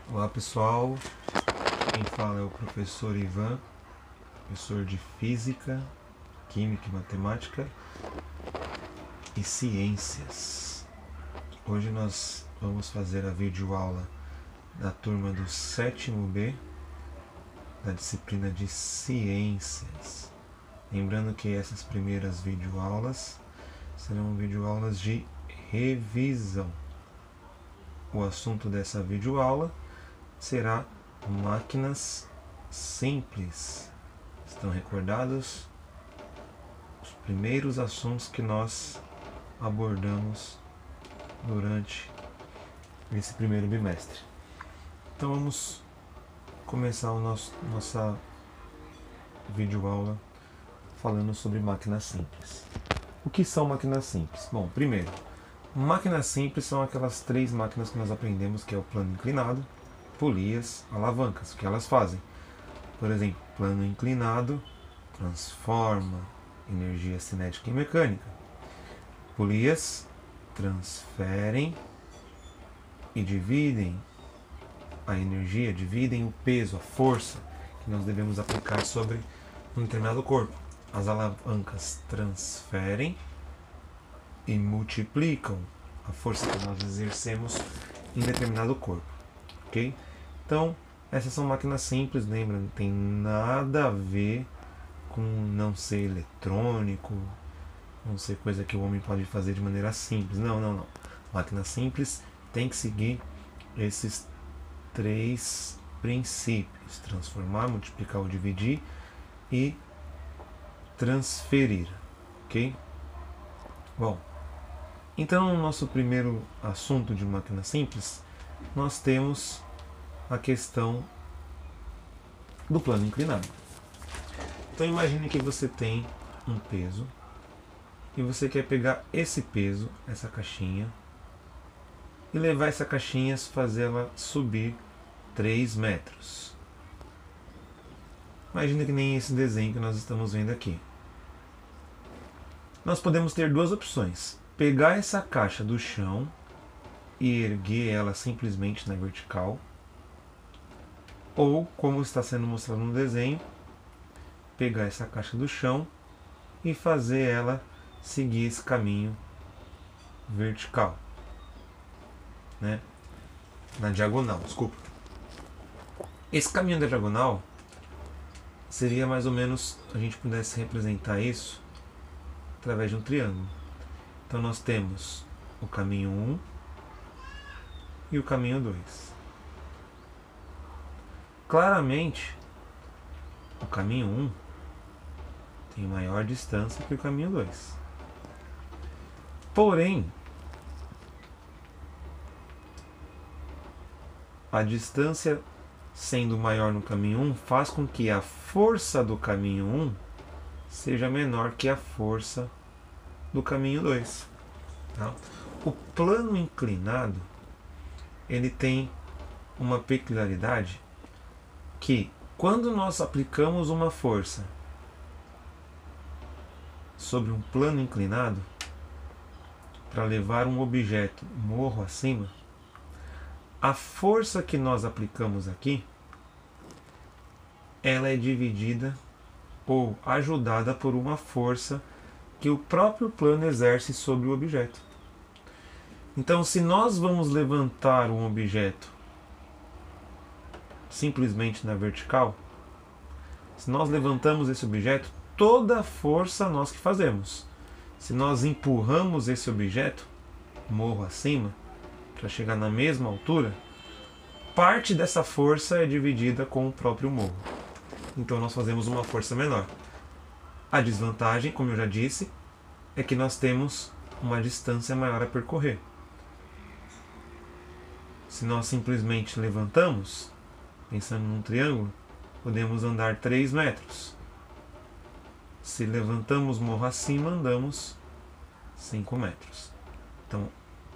Olá pessoal, quem fala é o professor Ivan, professor de Física, Química e Matemática e Ciências. Hoje nós vamos fazer a videoaula da turma do 7º B, da disciplina de Ciências. Lembrando que essas primeiras videoaulas serão videoaulas de revisão. O assunto dessa videoaula será máquinas simples. Estão recordados os primeiros assuntos que nós abordamos durante esse primeiro bimestre. Então vamos começar nossa videoaula falando sobre máquinas simples. O que são máquinas simples? Bom, primeiro, máquinas simples são aquelas três máquinas que nós aprendemos, que é o plano inclinado, polias, alavancas. O que elas fazem? Por exemplo, plano inclinado transforma energia cinética em mecânica. Polias transferem e dividem a energia, dividem o peso, a força que nós devemos aplicar sobre um determinado corpo. As alavancas transferem e multiplicam a força que nós exercemos em determinado corpo. Ok? Então, essas são máquinas simples, lembra? Não tem nada a ver com não ser eletrônico, não ser coisa que o homem pode fazer de maneira simples. Não. Máquina simples tem que seguir esses três princípios: transformar, multiplicar ou dividir e transferir. Ok? Bom, então no nosso primeiro assunto de máquina simples, nós temos a questão do plano inclinado. Então imagine que você tem um peso e você quer pegar esse peso, essa caixinha, e levar essa caixinha, fazê-la subir 3 metros. Imagina que nem esse desenho que nós estamos vendo aqui. Nós podemos ter duas opções: pegar essa caixa do chão e erguer ela simplesmente na vertical, ou, como está sendo mostrado no desenho, pegar essa caixa do chão e fazer ela seguir esse caminho vertical, né? Na diagonal, desculpa. Esse caminho da diagonal seria mais ou menos, a gente pudesse representar isso através de um triângulo. Então nós temos o caminho 1 e o caminho 2. Claramente, o caminho 1 tem maior distância que o caminho 2. Porém, a distância sendo maior no caminho 1 faz com que a força do caminho 1 seja menor que a força do caminho 2. Tá? O plano inclinado, ele tem uma peculiaridade que, quando nós aplicamos uma força sobre um plano inclinado para levar um objeto morro acima, a força que nós aplicamos aqui, ela é dividida ou ajudada por uma força que o próprio plano exerce sobre o objeto. Então, se nós vamos levantar um objeto simplesmente na vertical, se nós levantamos esse objeto, toda a força nós que fazemos. Se nós empurramos esse objeto morro acima para chegar na mesma altura, parte dessa força é dividida com o próprio morro. Então nós fazemos uma força menor. A desvantagem, como eu já disse, é que nós temos uma distância maior a percorrer. Se nós simplesmente levantamos, pensando num triângulo, podemos andar 3 metros. Se levantamos morro acima, andamos 5 metros. Então,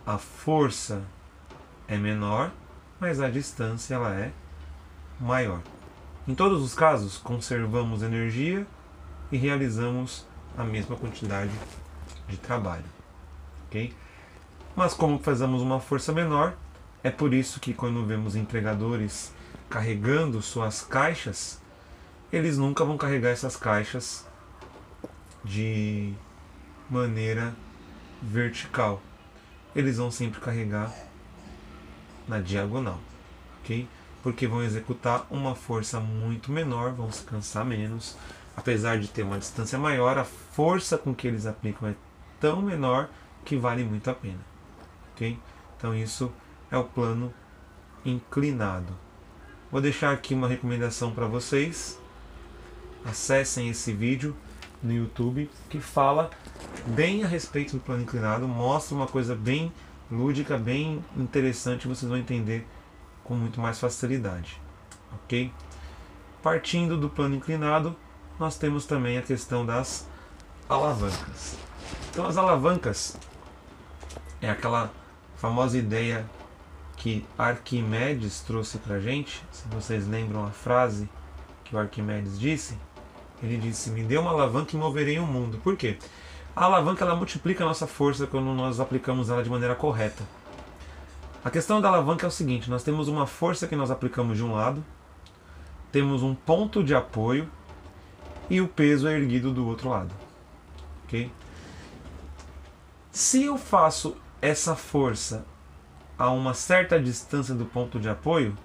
a força é menor, mas a distância ela é maior. Em todos os casos, conservamos energia e realizamos a mesma quantidade de trabalho. Okay? Mas como fazemos uma força menor, É por isso que quando vemos entregadores carregando suas caixas, eles nunca vão carregar essas caixas de maneira vertical. Eles vão sempre carregar na diagonal, ok? Porque vão executar uma força muito menor, vão se cansar menos. Apesar de ter uma distância maior, a força com que eles aplicam é tão menor que vale muito a pena, ok? Então isso é o plano inclinado. Vou deixar aqui uma recomendação para vocês. Acessem esse vídeo no YouTube que fala bem a respeito do plano inclinado, mostra uma coisa bem lúdica, bem interessante, vocês vão entender com muito mais facilidade, ok? Partindo do plano inclinado, nós temos também a questão das alavancas. Então as alavancas é aquela famosa ideia que Arquimedes trouxe para a gente. Se vocês lembram a frase que o Arquimedes disse, ele disse: me dê uma alavanca e moverei o mundo. Por quê? A alavanca ela multiplica a nossa força quando nós aplicamos ela de maneira correta. A questão da alavanca é o seguinte: nós temos uma força que nós aplicamos de um lado, temos um ponto de apoio e o peso é erguido do outro lado. Ok? Se eu faço essa força a uma certa distância do ponto de apoio,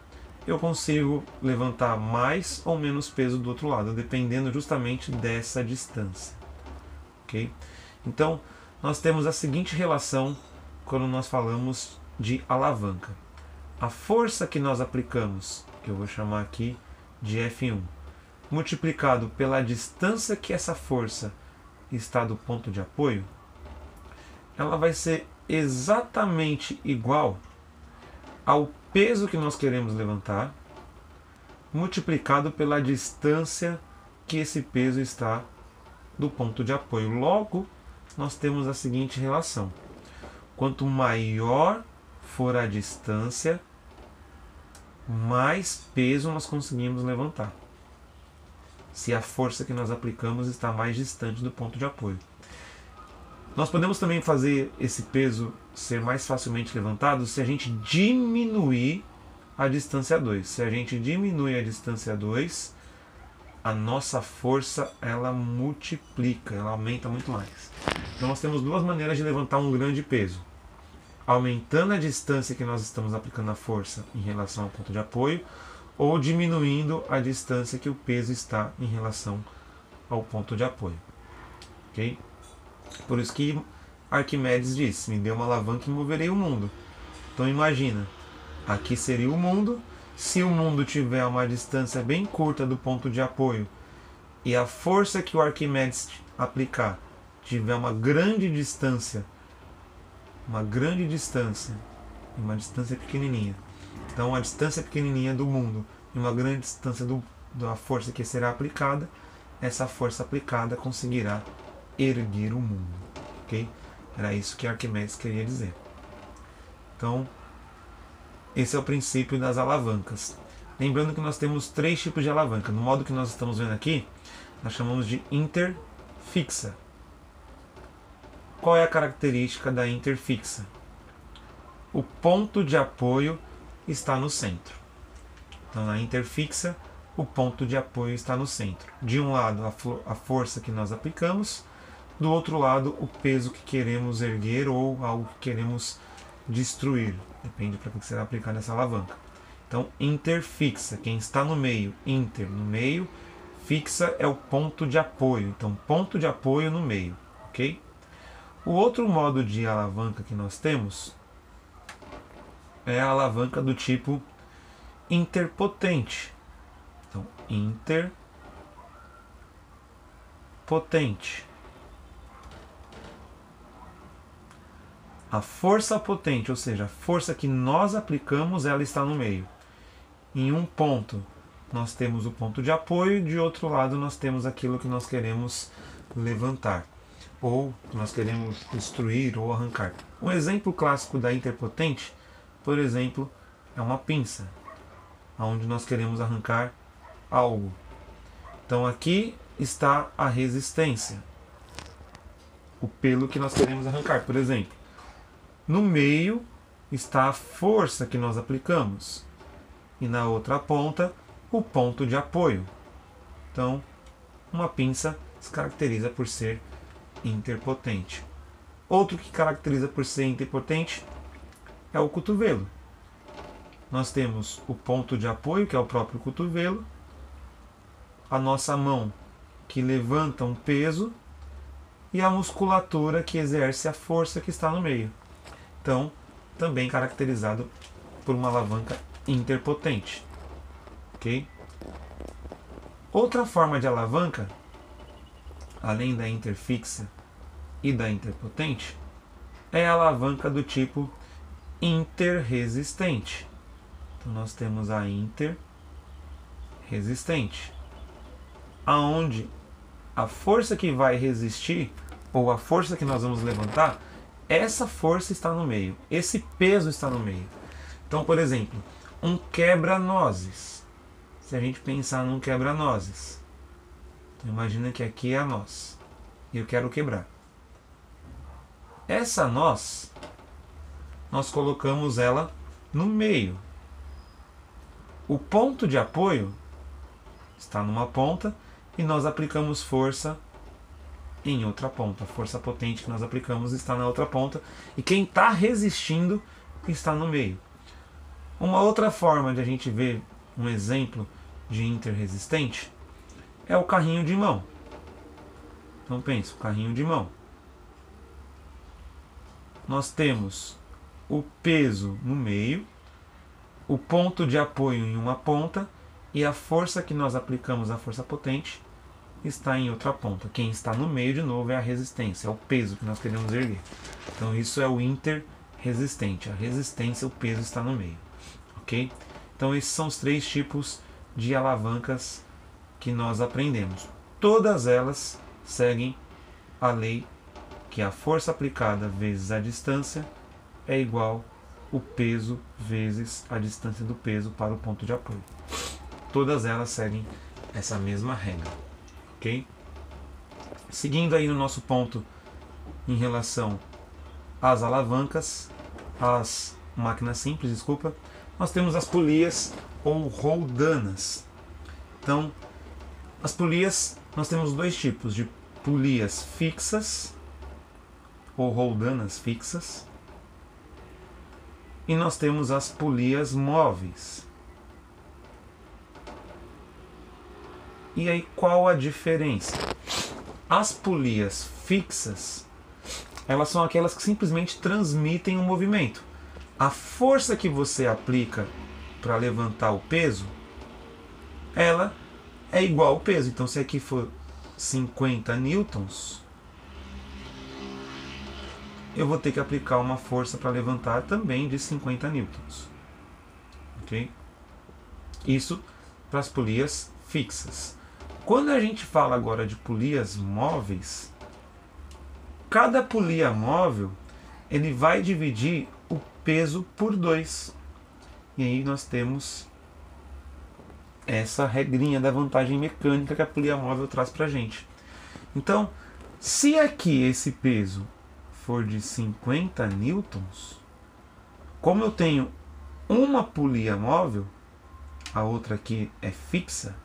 eu consigo levantar mais ou menos peso do outro lado, dependendo justamente dessa distância. Ok? Então, nós temos a seguinte relação quando nós falamos de alavanca. A força que nós aplicamos, que eu vou chamar aqui de F1, multiplicado pela distância que essa força está do ponto de apoio, ela vai ser exatamente igual ao peso que nós queremos levantar, multiplicado pela distância que esse peso está do ponto de apoio. Logo, nós temos a seguinte relação: quanto maior for a distância, mais peso nós conseguimos levantar, se a força que nós aplicamos está mais distante do ponto de apoio. Nós podemos também fazer esse peso ser mais facilmente levantado se a gente diminuir a distância 2. Se a gente diminui a distância 2, a nossa força ela multiplica, ela aumenta muito mais. Então nós temos duas maneiras de levantar um grande peso: aumentando a distância que nós estamos aplicando a força em relação ao ponto de apoio, ou diminuindo a distância que o peso está em relação ao ponto de apoio. Ok? Por isso que Arquimedes disse: me dê uma alavanca e moverei o mundo. Então imagina, aqui seria o mundo. Se o mundo tiver uma distância bem curta do ponto de apoio e a força que o Arquimedes aplicar tiver uma grande distância e uma distância pequenininha, então a distância pequenininha do mundo e uma grande distância da força que será aplicada, essa força aplicada conseguirá erguer o mundo. Ok? Era isso que Arquimedes queria dizer. Então, esse é o princípio das alavancas. Lembrando que nós temos três tipos de alavanca. No modo que nós estamos vendo aqui, nós chamamos de interfixa. Qual é a característica da interfixa? O ponto de apoio está no centro. Então, na interfixa, o ponto de apoio está no centro. De um lado, a força que nós aplicamos, do outro lado, o peso que queremos erguer ou algo que queremos destruir. Depende para que será aplicada essa alavanca. Então, interfixa, quem está no meio, inter no meio, fixa é o ponto de apoio. Então, ponto de apoio no meio, ok? O outro modo de alavanca que nós temos é a alavanca do tipo interpotente. Então, interpotente. A força potente, ou seja, a força que nós aplicamos, ela está no meio. Em um ponto nós temos o ponto de apoio, de outro lado nós temos aquilo que nós queremos levantar, ou que nós queremos destruir ou arrancar. Um exemplo clássico da interpotente, por exemplo, é uma pinça, onde nós queremos arrancar algo. Então aqui está a resistência, o pelo que nós queremos arrancar, por exemplo. No meio está a força que nós aplicamos. E na outra ponta, o ponto de apoio. Então, uma pinça se caracteriza por ser interpotente. Outro que caracteriza por ser interpotente é o cotovelo. Nós temos o ponto de apoio, que é o próprio cotovelo, a nossa mão que levanta um peso e a musculatura que exerce a força que está no meio. Então, também caracterizado por uma alavanca interpotente. Ok? Outra forma de alavanca, além da interfixa e da interpotente, é a alavanca do tipo interresistente. Então nós temos a interresistente, aonde a força que vai resistir, ou a força que nós vamos levantar, essa força está no meio, esse peso está no meio. Então, por exemplo, um quebra-nozes. Se a gente pensar num quebra-nozes, então imagina que aqui é a noz e eu quero quebrar. Essa noz, nós colocamos ela no meio. O ponto de apoio está numa ponta e nós aplicamos força em outra ponta. A força potente que nós aplicamos está na outra ponta e quem está resistindo está no meio. Uma outra forma de a gente ver um exemplo de interresistente é o carrinho de mão. Então pensa, o carrinho de mão. Nós temos o peso no meio, o ponto de apoio em uma ponta e a força que nós aplicamos, a força potente, está em outra ponta. Quem está no meio, de novo, é a resistência, é o peso que nós queremos erguer. Então isso é o interresistente. A resistência, o peso está no meio. Ok? Então esses são os três tipos de alavancas que nós aprendemos. Todas elas seguem a lei que a força aplicada vezes a distância é igual o peso vezes a distância do peso para o ponto de apoio. Todas elas seguem essa mesma regra. Ok? Seguindo aí no nosso ponto em relação às alavancas, às máquinas simples, desculpa, nós temos as polias ou roldanas. Então, as polias, nós temos dois tipos de polias fixas ou roldanas fixas e nós temos as polias móveis. E aí qual a diferença? As polias fixas, elas são aquelas que simplesmente transmitem o movimento. A força que você aplica para levantar o peso, ela é igual ao peso. Então se aqui for 50 newtons, eu vou ter que aplicar uma força para levantar também de 50 newtons. Ok? Isso para as polias fixas. Quando a gente fala agora de polias móveis, cada polia móvel ele vai dividir o peso por 2. E aí nós temos essa regrinha da vantagem mecânica que a polia móvel traz para a gente. Então, se aqui esse peso for de 50 newtons, como eu tenho uma polia móvel, a outra aqui é fixa,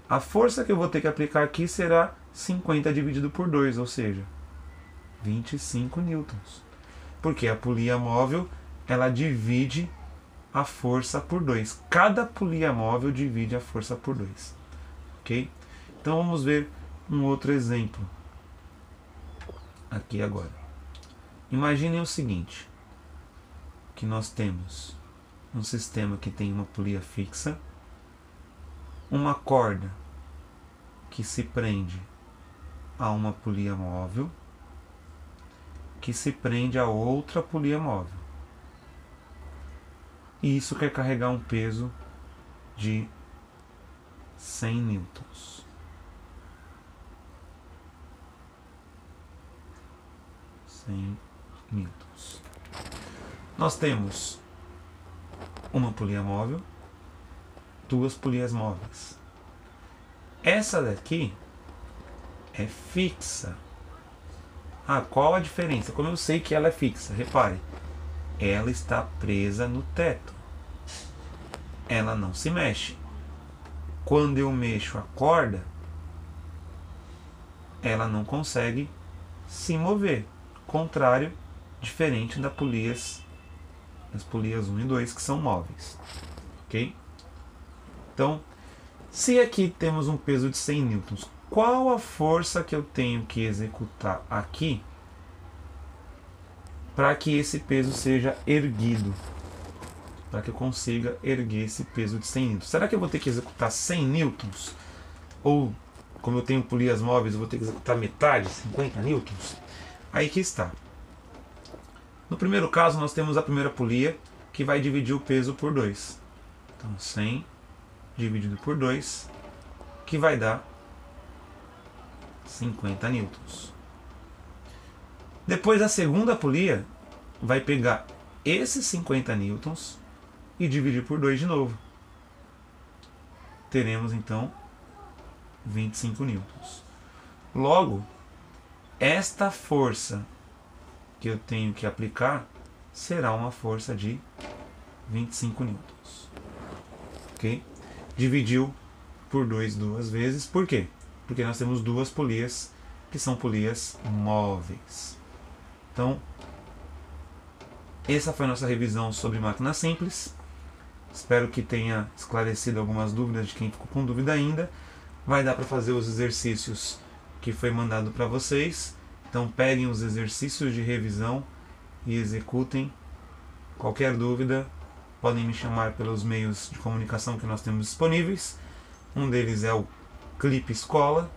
a força que eu vou ter que aplicar aqui será 50 dividido por 2, ou seja, 25 newtons. Porque a polia móvel, ela divide a força por 2. Cada polia móvel divide a força por 2. Ok? Então vamos ver um outro exemplo aqui agora. Imaginem o seguinte, que nós temos um sistema que tem uma polia fixa, uma corda que se prende a uma polia móvel, que se prende a outra polia móvel. E isso quer carregar um peso de 100 newtons. Newtons. Nós temos uma polia móvel, duas polias móveis. Essa daqui é fixa. Ah, qual a diferença? Como eu sei que ela é fixa? Repare, ela está presa no teto. Ela não se mexe. Quando eu mexo a corda, ela não consegue se mover. Contrário, diferente das polias 1 e 2, que são móveis. Ok? Então, se aqui temos um peso de 100 newtons, qual a força que eu tenho que executar aqui para que esse peso seja erguido? Para que eu consiga erguer esse peso de 100 newtons. Será que eu vou ter que executar 100 newtons? Ou, como eu tenho polias móveis, eu vou ter que executar metade, 50 newtons? Aí que está. No primeiro caso, nós temos a primeira polia, que vai dividir o peso por 2. Então, 100 dividido por 2, que vai dar 50 newtons. Depois, a segunda polia vai pegar esses 50 newtons e dividir por 2 de novo. Teremos, então, 25 newtons. Logo, esta força que eu tenho que aplicar será uma força de 25 newtons. Ok? Dividiu por 2 duas vezes. Por quê? Porque nós temos duas polias que são polias móveis. Então, essa foi a nossa revisão sobre máquina simples. Espero que tenha esclarecido algumas dúvidas de quem ficou com dúvida ainda. Vai dar para fazer os exercícios que foi mandado para vocês. Então peguem os exercícios de revisão e executem. Qualquer dúvida, podem me chamar pelos meios de comunicação que nós temos disponíveis. Um deles é o Clipe Escola,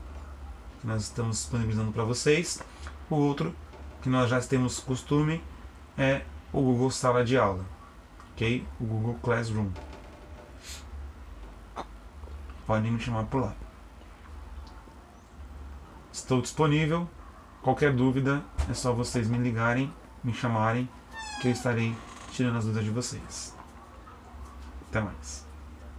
que nós estamos disponibilizando para vocês. O outro, que nós já temos costume, é o Google Sala de Aula, ok? O Google Classroom. Podem me chamar por lá. Estou disponível. Qualquer dúvida, é só vocês me ligarem, me chamarem, que eu estarei tirando as dúvidas de vocês. Até mais.